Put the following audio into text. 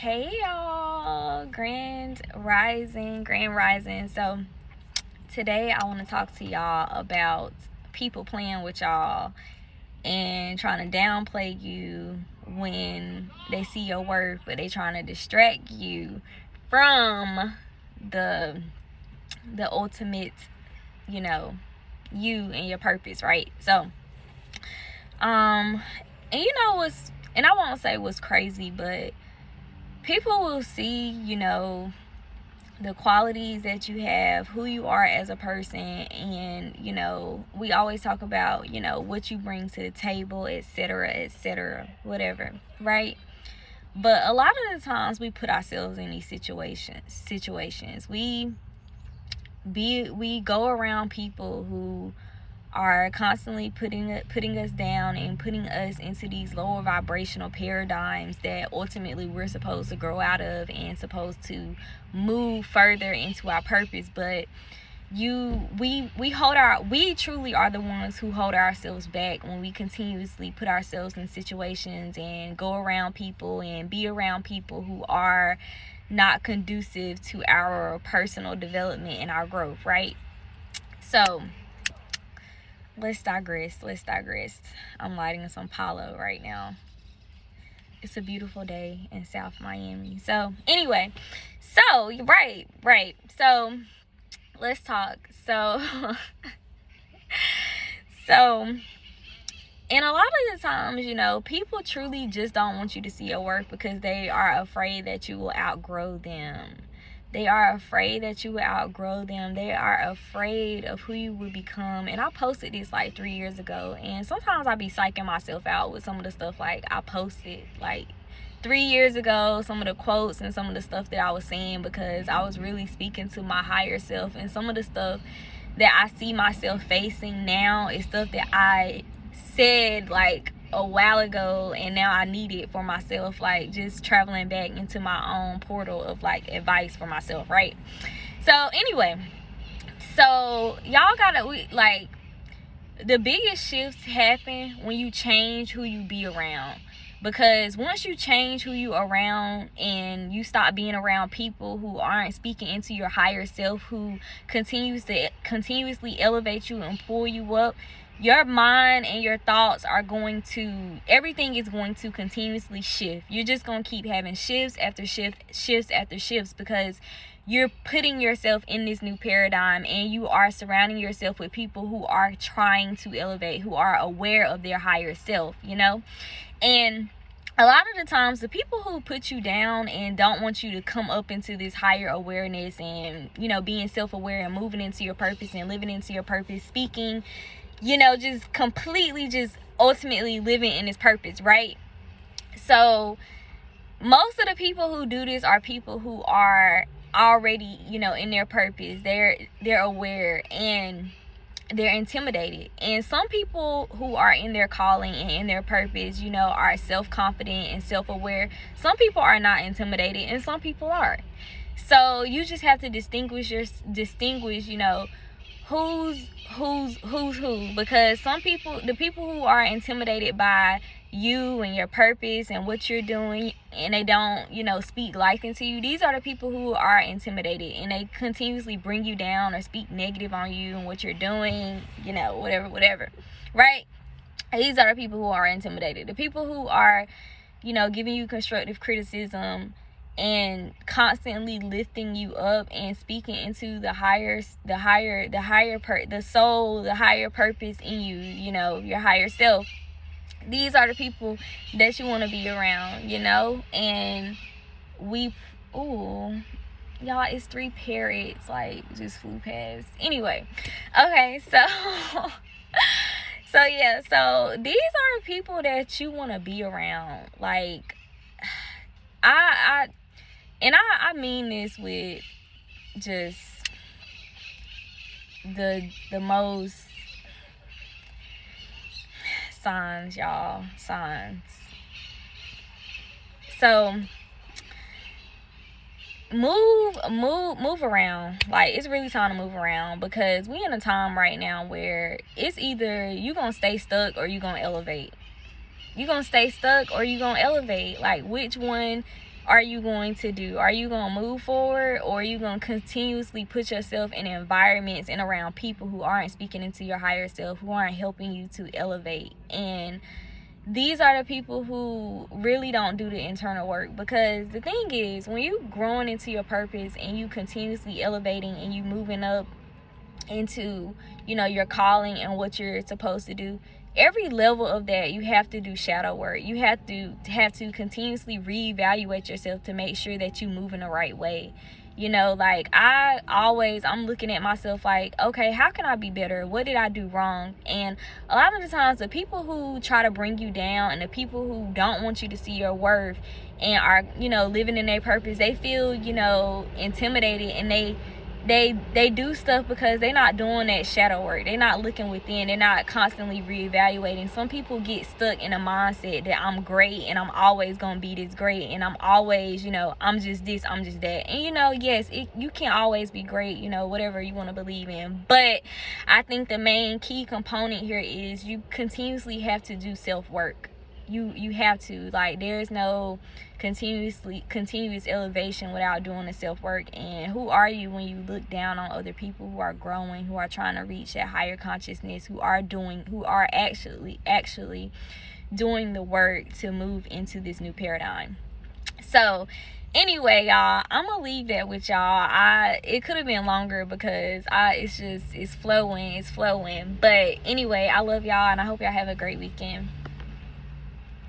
Hey y'all, grand rising. So today I want to talk to y'all about people playing with y'all and trying to downplay you when they see your worth, but they trying to distract you from the ultimate, you and your purpose, right? So and you know what's, and I won't say what's crazy, but people will see, the qualities that you have, who you are as a person, and we always talk about, what you bring to the table, etc., whatever, right? But a lot of the times we put ourselves in these situations. We go around people who are constantly putting us down and putting us into these lower vibrational paradigms that ultimately we're supposed to grow out of and supposed to move further into our purpose. But we truly are the ones who hold ourselves back when we continuously put ourselves in situations and go around people and be around people who are not conducive to our personal development and our growth, right? So let's digress. I'm lighting some Palo right now. It's a beautiful day in South Miami. So anyway, right. So let's talk. So and a lot of the times, people truly just don't want you to see your worth because they are afraid that you will outgrow them. They are afraid that you will outgrow them. They are afraid of who you will become. And I posted this like 3 years ago. And sometimes I be psyching myself out with some of the stuff like I posted like 3 years ago, some of the quotes and some of the stuff that I was saying, because I was really speaking to my higher self. And some of the stuff that I see myself facing now is stuff that I said like a while ago, and now I need it for myself, like just traveling back into my own portal of like advice for myself, right? So anyway, so y'all gotta like, the biggest shifts happen when you change who you be around. Because once you change who you around and you stop being around people who aren't speaking into your higher self, who continuously elevate you and pull you up, your mind and your thoughts are everything is going to continuously shift. You're just going to keep having shifts after shifts, because you're putting yourself in this new paradigm and you are surrounding yourself with people who are trying to elevate, who are aware of their higher self, And a lot of the times, the people who put you down and don't want you to come up into this higher awareness and, being self-aware and moving into your purpose and living into your purpose, speaking, just completely, just ultimately living in his purpose, right? So most of the people who do this are people who are already, in their purpose. They're aware and they're intimidated. And some people who are in their calling and in their purpose, are self-confident and self-aware. Some people are not intimidated and some people are. So you just have to distinguish, who's who, because the people who are intimidated by you and your purpose and what you're doing, and they don't speak life into you, these are the people who are intimidated, and they continuously bring you down or speak negative on you and what you're doing, whatever, right? These are the people who are intimidated. The people who are giving you constructive criticism and constantly lifting you up and speaking into the higher purpose in you, your higher self. These are the people that you want to be around, and y'all, it's 3 parrots like just flew past. Anyway, okay, so so these are the people that you want to be around. Like, I mean this with just the most signs, y'all. Signs. So move around. Like, it's really time to move around, because we in a time right now where it's either you gonna stay stuck or you gonna elevate. You gonna stay stuck or you gonna elevate. Like, which one are you going to do? Are you going to move forward, or are you going to continuously put yourself in environments and around people who aren't speaking into your higher self, who aren't helping you to elevate? And these are the people who really don't do the internal work. Because the thing is, when you growing into your purpose and you continuously elevating and you moving up into, you know, your calling and what you're supposed to do, every level of that, you have to do shadow work. You have to continuously reevaluate yourself to make sure that you move in the right way. You know, like I'm looking at myself like, okay, how can I be better? What did I do wrong? And a lot of the times, the people who try to bring you down and the people who don't want you to see your worth and are, you know, living in their purpose, they feel, you know, intimidated, and they do stuff because they're not doing that shadow work. They're not looking within. They're not constantly reevaluating. Some people get stuck in a mindset that I'm great and I'm always gonna be this great, and I'm always, you know, I'm just this, I'm just that. And you know, yes, you can't always be great, you know, whatever you want to believe in. But I think the main key component here is you continuously have to do self-work. You have to, like, there's no continuous elevation without doing the self-work. And who are you when you look down on other people who are growing, who are trying to reach that higher consciousness, who are actually doing the work to move into this new paradigm? So anyway, y'all, I'm gonna leave that with y'all. It could have been longer because it's flowing. But anyway, I love y'all, and I hope y'all have a great weekend.